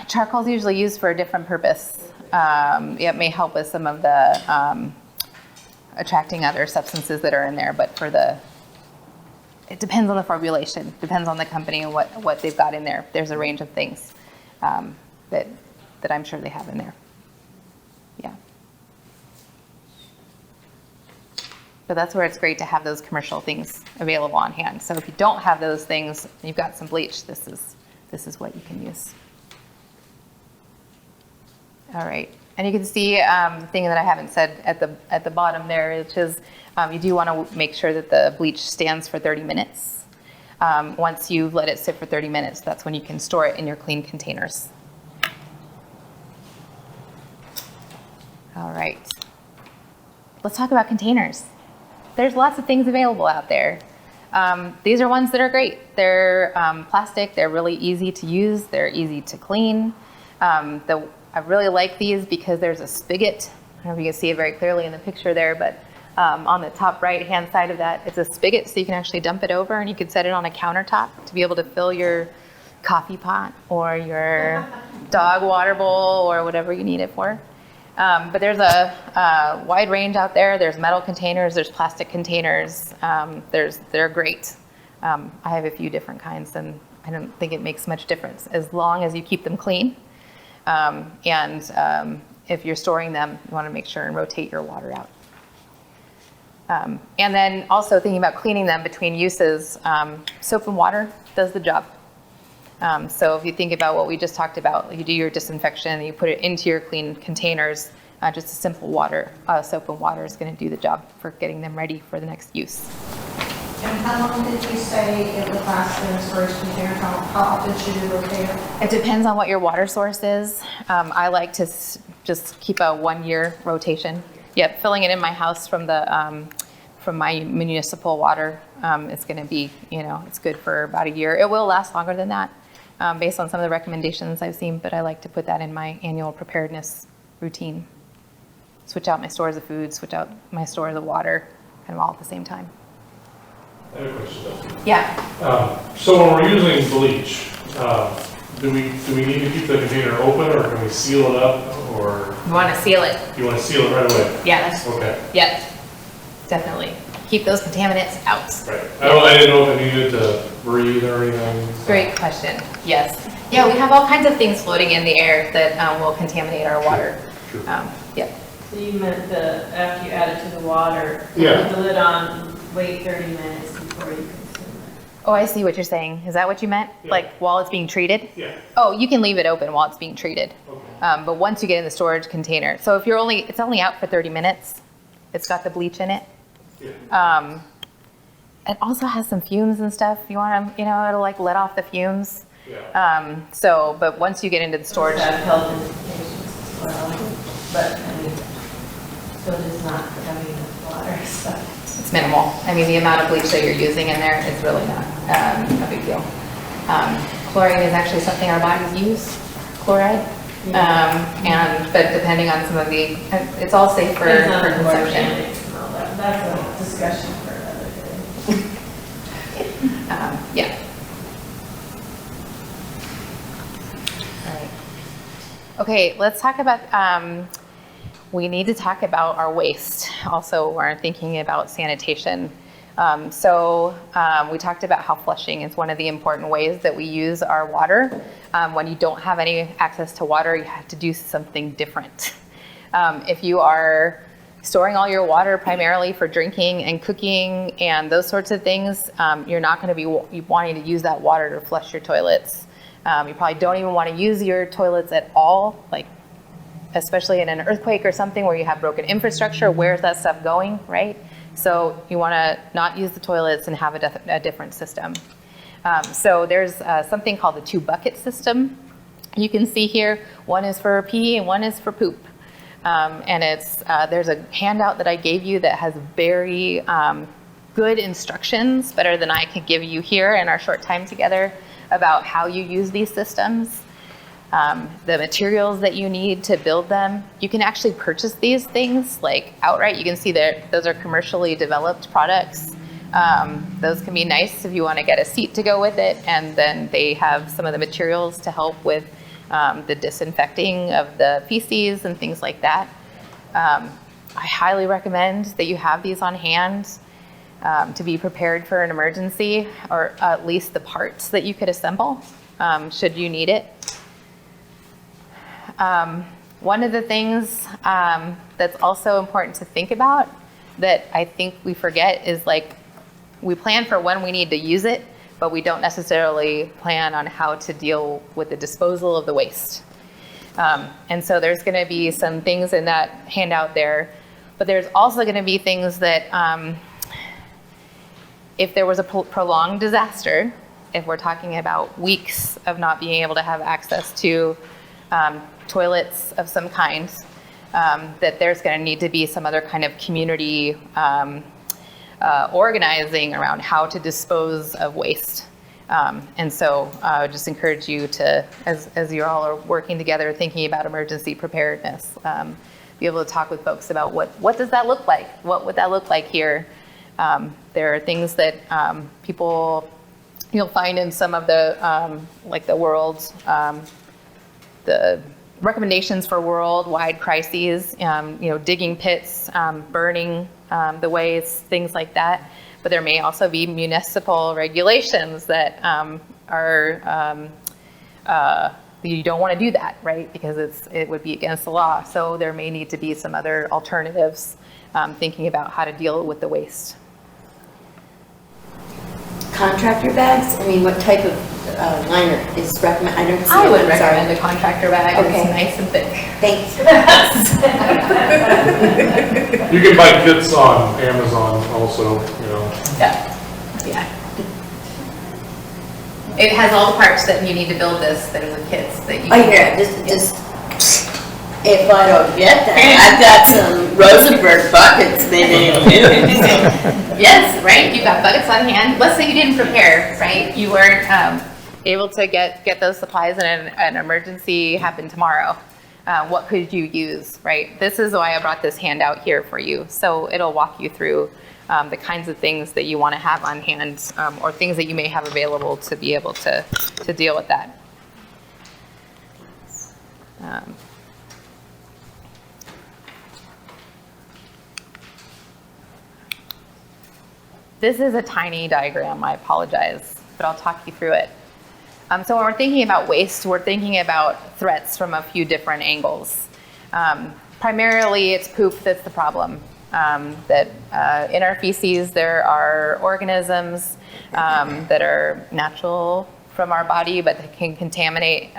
charcoal is usually used for a different purpose. It may help with some of the attracting other substances that are in there, but it depends on the formulation, depends on the company and what they've got in there. There's a range of things that I'm sure they have in there. Yeah. But that's where it's great to have those commercial things available on hand. So if you don't have those things, you've got some bleach, this is what you can use. All right, and you can see the thing that I haven't said at the bottom there, which is you do want to make sure that the bleach stands for 30 minutes. Once you've let it sit for 30 minutes, that's when you can store it in your clean containers. All right, let's talk about containers. There's lots of things available out there. These are ones that are great. They're plastic, they're really easy to use, they're easy to clean. I really like these because there's a spigot. I don't know if you can see it very clearly in the picture there, but on the top right-hand side of that, it's a spigot, so you can actually dump it over and you can set it on a countertop to be able to fill your coffee pot or your dog water bowl or whatever you need it for. But there's a wide range out there. There's metal containers, there's plastic containers. They're great. I have a few different kinds, and I don't think it makes much difference as long as you keep them clean. If you're storing them, you want to make sure and rotate your water out. And then also thinking about cleaning them between uses, soap and water does the job. So if you think about what we just talked about, you do your disinfection, you put it into your clean containers, just a simple soap and water is going to do the job for getting them ready for the next use. And how long did you say it would last in a storage container? How often should you rotate it? It depends on what your water source is. I like to just keep a 1-year rotation. Yep, filling it in my house from my municipal water, it's going to be, it's good for about a year. It will last longer than that, based on some of the recommendations I've seen, but I like to put that in my annual preparedness routine. Switch out my stores of food, switch out my stores of water, kind of all at the same time. I have a question though. Yeah. So when we're using bleach, do we need to keep the container open, or can we seal it up, or You want to seal it. you want to seal it right away? Yeah. Okay. Yep. Definitely. Keep those contaminants out. Right. I didn't know if it needed to breathe or anything. So. Great question. Yes. Yeah, we have all kinds of things floating in the air that will contaminate our water. Sure. Yep. So you meant after you add it to the water, Yeah. put the lid on, wait 30 minutes before you consume it. Oh, I see what you're saying. Is that what you meant? Yeah. Like while it's being treated? Yeah. Oh, you can leave it open while it's being treated. Okay. But once you get in the storage container, so if it's only out for 30 minutes, it's got the bleach in it. Yeah. It also has some fumes and stuff. You want to, it'll like let off the fumes. Yeah. But once you get into the storage, Have health implications as well, but I mean, still just not having enough water, so. it's minimal. I mean, the amount of bleach that you're using in there is really not a big deal. Chlorine is actually something our bodies use, chloride. But depending on some of it's all safe for consumption. That's a discussion for another day. Yeah. All right. Okay, let's talk about, we need to talk about our waste. Also, we're thinking about sanitation. We talked about how flushing is one of the important ways that we use our water. When you don't have any access to water, you have to do something different. If you are storing all your water primarily for drinking and cooking and those sorts of things, you're not going to be wanting to use that water to flush your toilets. You probably don't even want to use your toilets at all, like especially in an earthquake or something where you have broken infrastructure. Where's that stuff going, right? So you want to not use the toilets and have a different system. So there's something called the 2-bucket system. You can see here, one is for pee and one is for poop. And there's a handout that I gave you that has very good instructions, better than I could give you here in our short time together, about how you use these systems, the materials that you need to build them. You can actually purchase these things like outright. You can see that those are commercially developed products. Those can be nice if you want to get a seat to go with it, and then they have some of the materials to help with the disinfecting of the feces and things like that. I highly recommend that you have these on hand to be prepared for an emergency, or at least the parts that you could assemble should you need it. One of the things that's also important to think about that I think we forget is we plan for when we need to use it, but we don't necessarily plan on how to deal with the disposal of the waste. And so there's going to be some things in that handout there, but there's also going to be things that if there was a prolonged disaster, if we're talking about weeks of not being able to have access to toilets of some kind, that there's going to need to be some other kind of community organizing around how to dispose of waste. And so I would just encourage you to, as you all are working together, thinking about emergency preparedness, be able to talk with folks about what does that look like? What would that look like here? There are things that people, you'll find in some of the, like the world's, the recommendations for worldwide crises, digging pits, burning the waste, things like that. But there may also be municipal regulations that you don't want to do that, right? Because it would be against the law. So there may need to be some other alternatives, thinking about how to deal with the waste. Contractor bags? I mean, what type of liner is recommended? I don't see I it, would I'm sorry. recommend a contractor bag. Okay. It's nice and thick. Thanks. You can buy kits on Amazon also, Yeah. It has all the parts that you need to build this that are the kits that you. Oh, yeah, just, if I don't get that, I've got some Rosenberg buckets maybe. Yes, right, you've got buckets on hand. Let's say you didn't prepare, right? You weren't able to get those supplies and an emergency happened tomorrow. What could you use, right? This is why I brought this handout here for you. So it'll walk you through the kinds of things that you want to have on hand, or things that you may have available to be able to deal with that. This is a tiny diagram, I apologize, but I'll talk you through it. So when we're thinking about waste, we're thinking about threats from a few different angles. Primarily, it's poop that's the problem. That in our feces, there are organisms that are natural from our body, but that can contaminate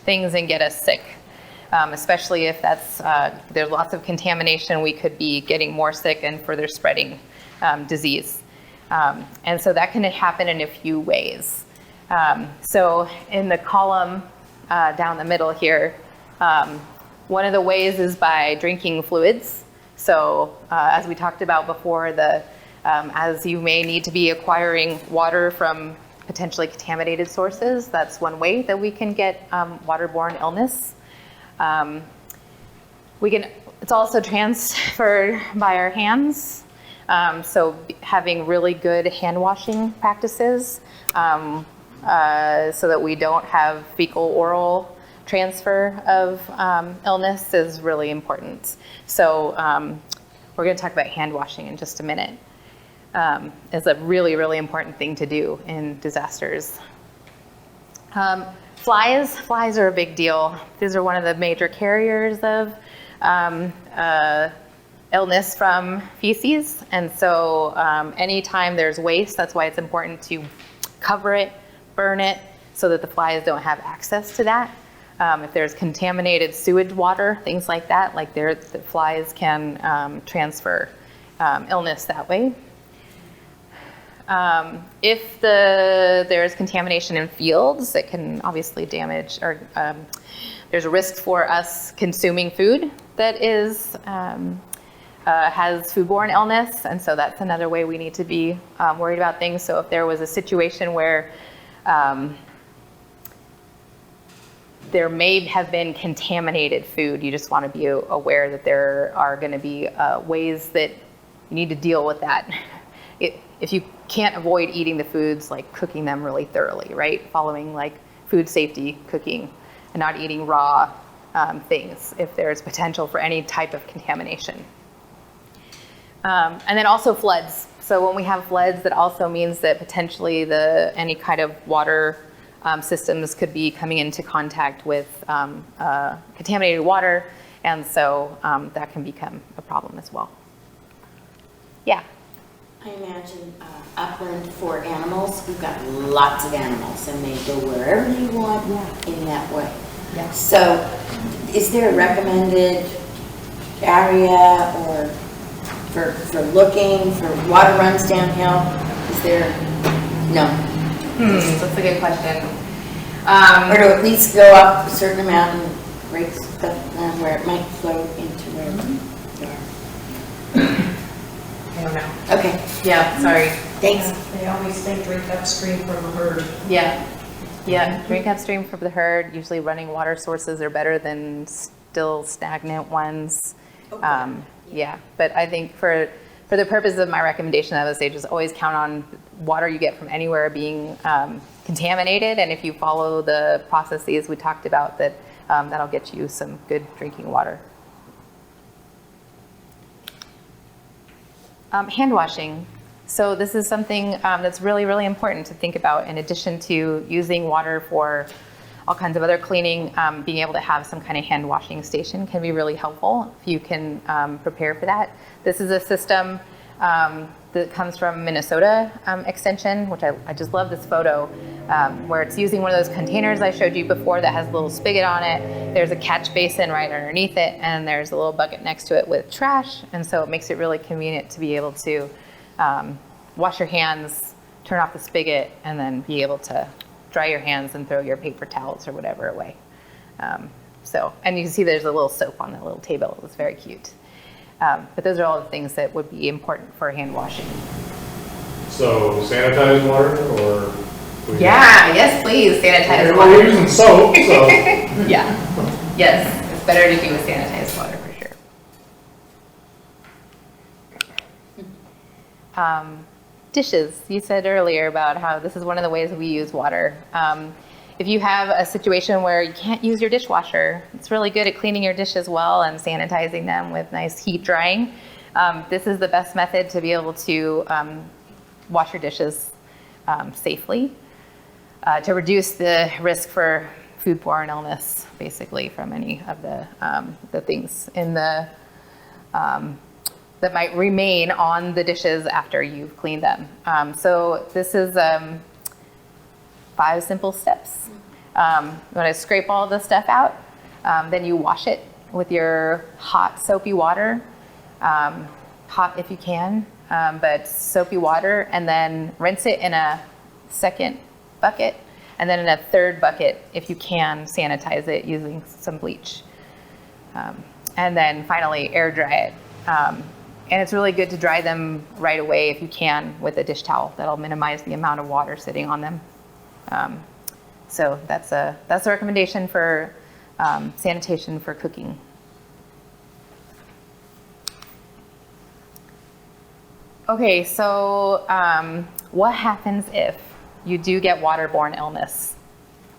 things and get us sick. Especially if there's lots of contamination, we could be getting more sick and further spreading disease. And so that can happen in a few ways. So in the column down the middle here, one of the ways is by drinking fluids. So as we talked about before, as you may need to be acquiring water from potentially contaminated sources, that's one way that we can get waterborne illness. It's also transferred by our hands. So having really good hand washing practices so that we don't have fecal oral transfer of illness is really important. So we're going to talk about hand washing in just a minute. It's a really, really important thing to do in disasters. Flies are a big deal. These are one of the major carriers of illness from feces. And so anytime there's waste, that's why it's important to cover it, burn it, so that the flies don't have access to that. If there's contaminated sewage water, things like that, the flies can transfer illness that way. If there's contamination in fields, it can obviously damage, or there's a risk for us consuming food that has foodborne illness, and so that's another way we need to be worried about things. So if there was a situation where there may have been contaminated food, you just want to be aware that there are going to be ways that you need to deal with that. If you can't avoid eating the foods, like cooking them really thoroughly, right? Following like food safety cooking and not eating raw things if there's potential for any type of contamination. And then also floods. So when we have floods, that also means that potentially any kind of water systems could be coming into contact with contaminated water, and so that can become a problem as well. Yeah. I imagine upland for animals, we've got lots of animals and they go wherever you want in that way. Yeah. So is there a recommended area or for looking, for water runs downhill? Is there, no? That's a good question. Or to at least go up a certain amount and break stuff down where it might flow into wherever you are. don't know. Okay, Yeah, sorry. thanks. They always say drink upstream from the herd. Yeah. Yeah, drink upstream from the herd. Usually running water sources are better than still stagnant ones. Yeah, but I think for the purpose of my recommendation at this stage is always count on water you get from anywhere being contaminated. And if you follow the processes we talked about, that'll get you some good drinking water. Hand washing. So this is something that's really, really important to think about. In addition to using water for all kinds of other cleaning, being able to have some kind of hand washing station can be really helpful if you can prepare for that. This is a system that comes from Minnesota Extension, which I just love this photo, where it's using one of those containers I showed you before that has a little spigot on it. There's a catch basin right underneath it, and there's a little bucket next to it with trash. And so it makes it really convenient to be able to wash your hands, turn off the spigot, and then be able to dry your hands and throw your paper towels or whatever away. And you can see there's a little soap on that little table. It's very cute. But those are all the things that would be important for hand washing. So sanitized water or? Yeah, yes, please, sanitize We're water. using soap, so. Yeah, yes, it's better to do with sanitized water for sure. Dishes, you said earlier about how this is one of the ways we use water. If you have a situation where you can't use your dishwasher, it's really good at cleaning your dishes well and sanitizing them with nice heat drying. This is the best method to be able to wash your dishes safely, to reduce the risk for foodborne illness, basically, from any of the things in the that might remain on the dishes after you've cleaned them. So this is 5 simple steps. You want to scrape all the stuff out, then you wash it with your hot soapy water, hot if you can, but soapy water, and then rinse it in a second bucket, and then in a third bucket, if you can, sanitize it using some bleach. And then finally air dry it. And it's really good to dry them right away if you can with a dish towel. That'll minimize the amount of water sitting on them. So that's a recommendation for sanitation for cooking. Okay, so what happens if you do get waterborne illness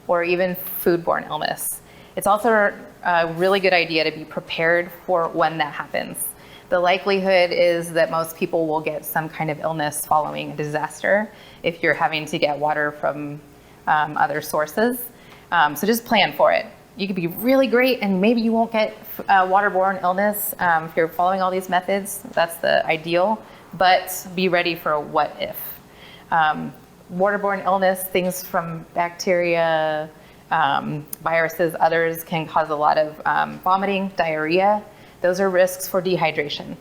or even foodborne illness? It's also a really good idea to be prepared for when that happens. The likelihood is that most people will get some kind of illness following a disaster if you're having to get water from other sources. So just plan for it. You could be really great and maybe you won't get waterborne illness if you're following all these methods. That's the ideal, but be ready for a what if. Waterborne illness, things from bacteria, viruses, others can cause a lot of vomiting, diarrhea. Those are risks for dehydration.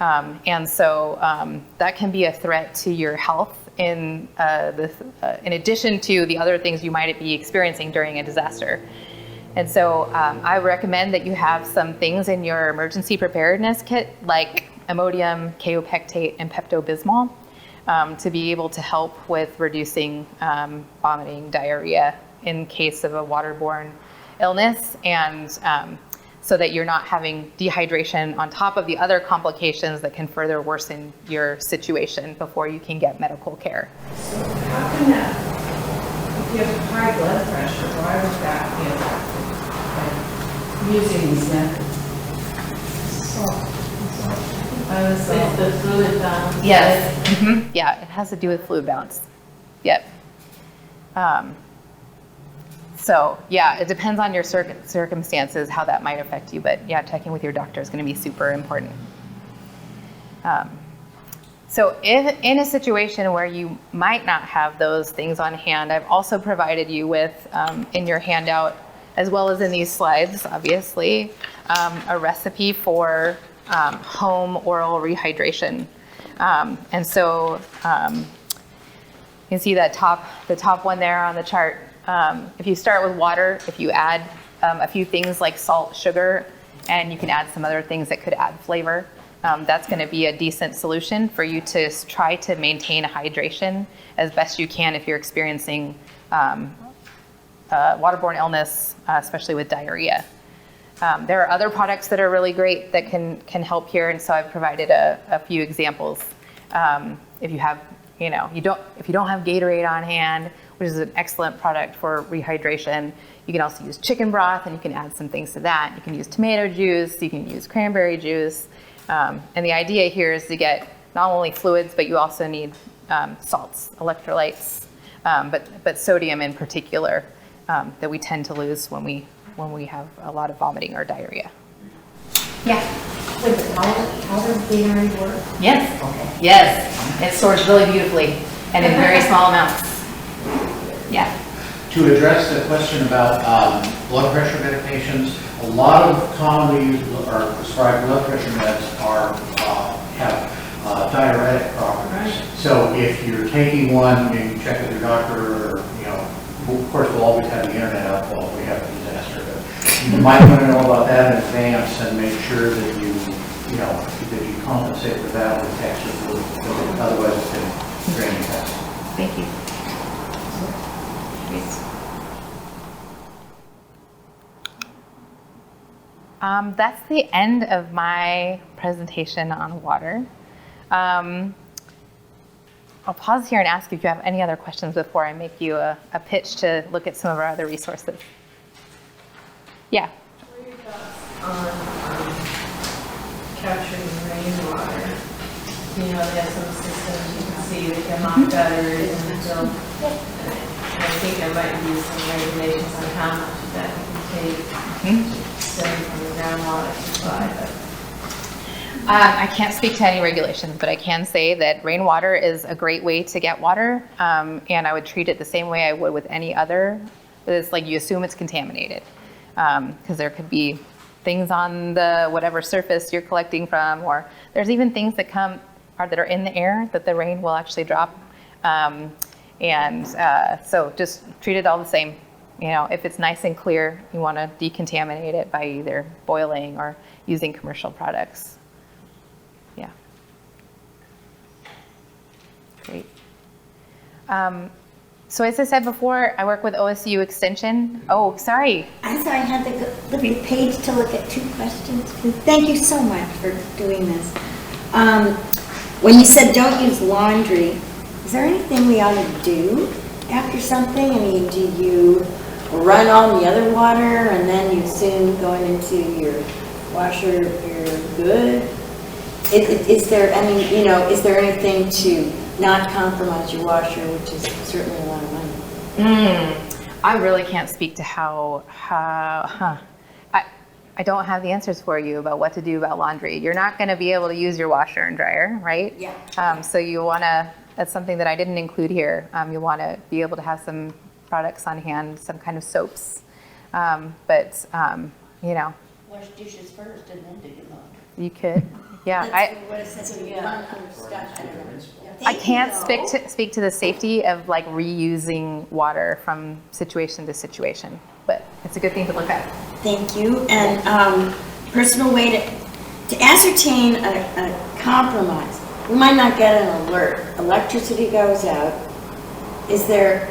And so that can be a threat to your health in addition to the other things you might be experiencing during a disaster. And so I recommend that you have some things in your emergency preparedness kit like Imodium, kaopectate, and Pepto-Bismol to be able to help with reducing vomiting, diarrhea in case of a waterborne illness, and so that you're not having dehydration on top of the other complications that can further worsen your situation before you can get medical care. So how can that, if you have high blood pressure, why would that be affected by using these methods? It's the fluid balance. Yes. Mm-hmm. Yeah, it has to do with fluid balance. Yep. So yeah, it depends on your circumstances how that might affect you, but yeah, checking with your doctor is going to be super important. So if in a situation where you might not have those things on hand, I've also provided you with, in your handout, as well as in these slides, obviously, a recipe for home oral rehydration. And so you can see that the top one there on the chart. If you start with water, if you add a few things like salt, sugar, and you can add some other things that could add flavor, that's going to be a decent solution for you to try to maintain hydration as best you can if you're experiencing waterborne illness, especially with diarrhea. There are other products that are really great that can help here, and so I've provided a few examples. If you have, if you don't have Gatorade on hand, which is an excellent product for rehydration, you can also use chicken broth, and you can add some things to that. You can use tomato juice, you can use cranberry juice, and the idea here is to get not only fluids, but you also need salts, electrolytes, but sodium in particular that we tend to lose when we have a lot of vomiting or diarrhea. Yeah. Wait, how does Gatorade work? Yes. Okay. Yes. It stores really beautifully and in very small amounts. Yeah. To address the question about blood pressure medications, a lot of commonly used or prescribed blood pressure meds have diuretic properties. So if you're taking one, you check with your doctor, or, of course we'll always have the internet up while we have a disaster, but you might want to know about that in advance and make sure that you compensate for that with extra fluid, because otherwise it can drain your test. Thank you. That's the end of my presentation on water. I'll pause here and ask if you have any other questions before I make you a pitch to look at some of our other resources. Yeah. What are your thoughts on capturing rainwater? They have some systems you can see that can mock gutters and fill. And I think there might be some regulations on how much of that you can take. From the groundwater supply. I can't speak to any regulations, but I can say that rainwater is a great way to get water, and I would treat it the same way I would with any other. It's like you assume it's contaminated, because there could be things on the whatever surface you're collecting from, or there's even things that that are in the air that the rain will actually drop, so just treat it all the same. If it's nice and clear, you want to decontaminate it by either boiling or using commercial products. Yeah. Great. So as I said before, I work with OSU Extension. Oh, sorry. I'm sorry, I had to look at the page to look at 2 questions. Thank you so much for doing this. When you said don't use laundry, is there anything we ought to do after something? I mean, do you run on the other water and then you assume going into your washer you're good? Is there anything to not compromise your washer, which is certainly a lot of money? I really can't speak to I don't have the answers for you about what to do about laundry. You're not going to be able to use your washer and dryer, right? Yeah. So you want to, that's something that I didn't include here. You want to be able to have some products on hand, some kind of soaps. Wash dishes first and then do your laundry. You could, yeah. What it says when you run under stuff. I can't speak to the safety of like reusing water from situation to situation, but it's a good thing to look at. Thank you. And personal way to ascertain a compromise. We might not get an alert. Electricity goes out. Is there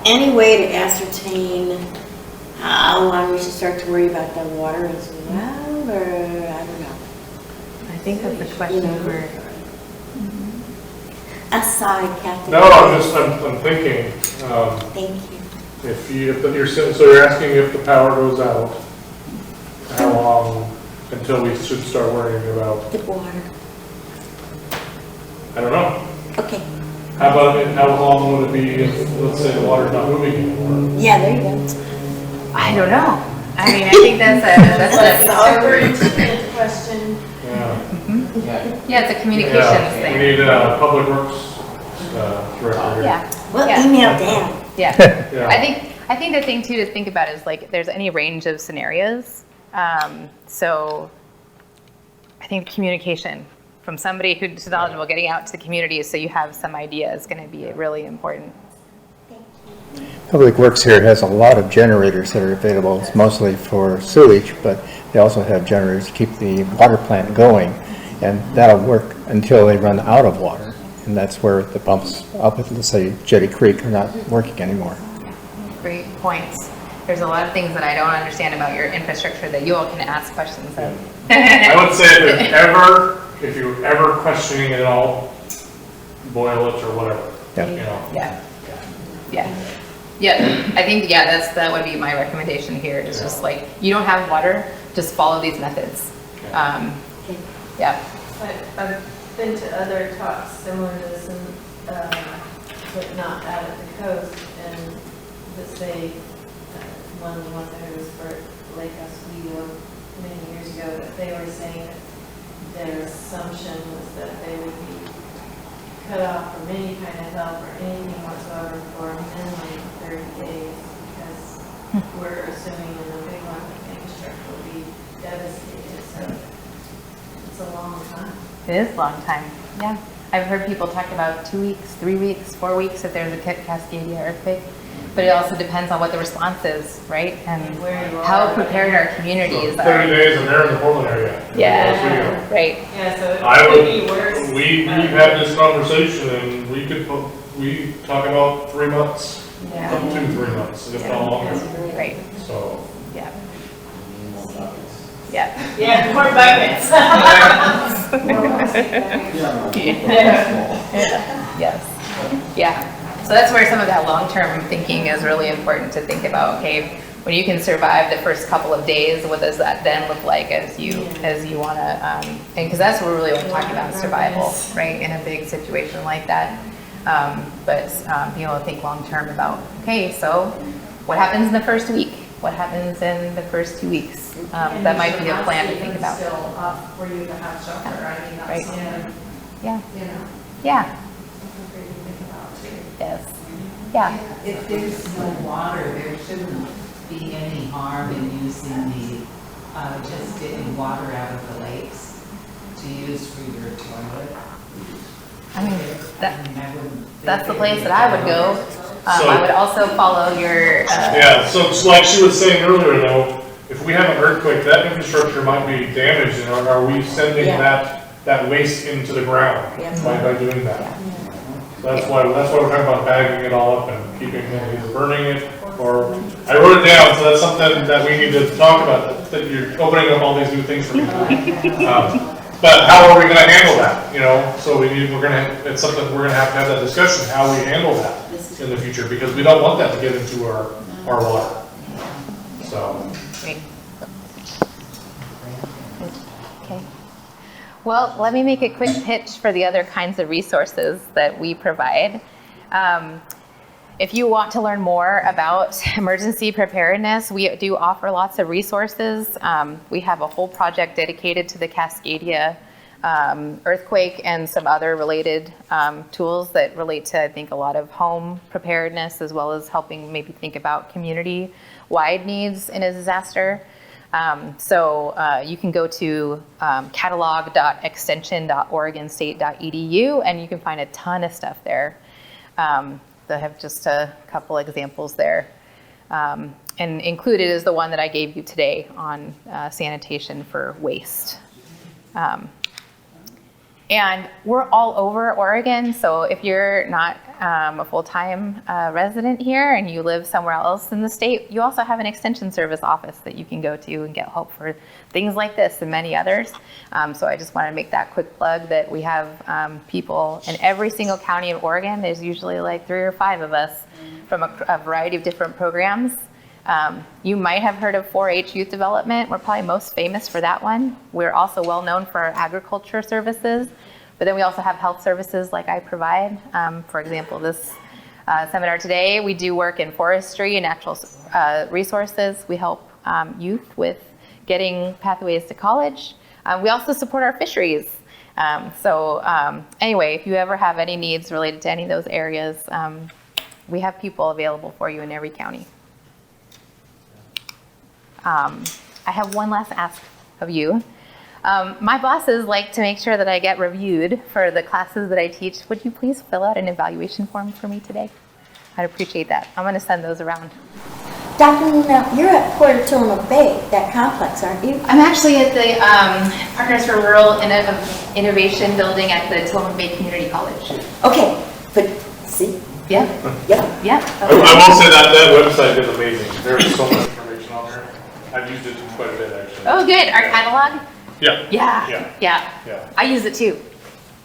any way to ascertain how long we should start to worry about the water as well, or I don't know? I think that's the question we're... Aside, Captain. No, I'm thinking, Thank you. so you're asking if the power goes out, how long until we should start worrying about? The water. I don't know. Okay. How about how long would it be if, let's say, the water's not moving anymore? Yeah, there you go. I don't know. I mean, I think that's a Pertinent question. Yeah. yeah, it's a communications We thing. need Public Works director. Yeah. Well, Yeah. email Dan. Yeah. Yeah. I think the thing too to think about is like if there's any range of scenarios. So I think communication from somebody who's knowledgeable getting out to the community so you have some idea is going to be really important. Thank you. Public Works here has a lot of generators that are available. It's mostly for sewage, but they also have generators to keep the water plant going. And that'll work until they run out of water. And that's where the pumps up at, let's say, Jetty Creek are not working anymore. Great points. There's a lot of things that I don't understand about your infrastructure that you all can ask questions of. I would say if you're ever questioning it at all, boil it or whatever. Yeah. You know. Yeah. I think, that would be my recommendation here. It's just like, you don't have water, just follow these methods. Yeah. I've been to other talks similar to this, but not out at the coast, and that say, one of the ones I heard was for Lake Oswego many years ago, that they were saying that their assumption was that they would be cut off from any kind of help or anything whatsoever for minimum 30 days, because we're assuming in a big one that the infrastructure will be devastated, so it's a long time. It is a long time. Yeah. I've heard people talk about 2 weeks, 3 weeks, 4 weeks if there's a Cascadia earthquake. But it also depends on what the response is, right? And how prepared our communities are. 30 days and they're in the Portland area. Yeah, right. Yeah, so it could be worse. We've had this conversation and we talk about 3 months, Yeah. up to 3 months, if not longer. Right. So. Yeah. Yeah. Yeah, more buckets. Yes. Yeah. So that's where some of that long-term thinking is really important to think about. Okay, when you can survive the first couple of days, what does that then look like as you want to? And because that's what we really want to talk about, survival, right, in a big situation like that. But being able to think long-term about, okay, so what happens in the first week? What happens in the first 2 weeks? That might be a plan to think about. Still up for you to have shelter, I mean, that's Right. something, Yeah. you know, Yeah. something for you to think about too. Yes. Yeah. If there's no water, there shouldn't be any harm in using just getting water out of the lakes to use for your toilet. I mean, I wouldn't that's the think place that I would go. So- I would also follow your. Yeah, so it's like she was saying earlier though, if we have an earthquake, that infrastructure might be damaged, and are we sending that waste into the ground by doing that? So that's why we're talking about bagging it all up and keeping it, either burning it, or, I wrote it down, so that's something that we need to talk about, that you're opening up all these new things for me. But how are we gonna handle that, you know? So it's something we're gonna have to have that discussion, how we handle that in the future, because we don't want that to get into our water. So. Great. Okay. Well, let me make a quick pitch for the other kinds of resources that we provide. If you want to learn more about emergency preparedness, we do offer lots of resources. We have a whole project dedicated to the Cascadia earthquake and some other related tools that relate to, I think, a lot of home preparedness, as well as helping maybe think about community-wide needs in a disaster. So you can go to catalog.extension.oregonstate.edu, and you can find a ton of stuff there. That have just a couple examples there. And included is the one that I gave you today on sanitation for waste. And we're all over Oregon, so if you're not a full-time resident here and you live somewhere else in the state, you also have an extension service office that you can go to and get help for things like this and many others. So I just wanted to make that quick plug that we have people in every single county in Oregon. There's usually like 3 or 5 of us from a variety of different programs. You might have heard of 4-H Youth Development. We're probably most famous for that one. We're also well known for our agriculture services, but then we also have health services like I provide. For example, this seminar today, we do work in forestry and natural resources. We help youth with getting pathways to college. We also support our fisheries. Anyway, if you ever have any needs related to any of those areas, we have people available for you in every county. I have one last ask of you. My bosses like to make sure that I get reviewed for the classes that I teach. Would you please fill out an evaluation form for me today? I'd appreciate that. I'm going to send those around. Dr. Luna, you're at Port of Tillamook Bay, that complex, aren't you? I'm actually at the Partners for Rural Innovation building at the Tillamook Bay Community College. Okay, but, see? Yeah, Yep. yeah. I will say that website is amazing. There's so much information on there. I've used it quite a bit, actually. Oh, good. Our catalog? Yeah. Yeah. Yeah. I use it too.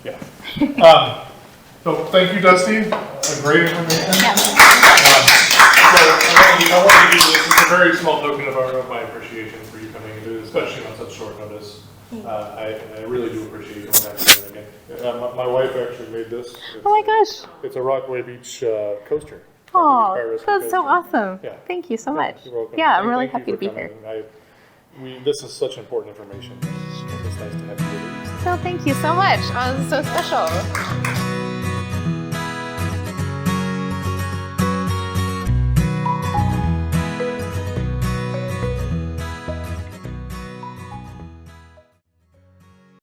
Yeah. So thank you, Dusty. Great information. Yeah. I want to give you this. It's a very small token of my appreciation for you coming and doing this, especially on such short notice. I really do appreciate you coming back and doing it again. My wife actually made this. Oh my gosh. It's a Rockaway Beach coaster. Oh, Rockaway Beach that's so coaster. awesome. Yeah. Thank you so much. You're welcome. Yeah, I'm really Thank happy you to be for here. coming. This is such important information. It's nice to have you here. So thank you so much. Oh, this is so special.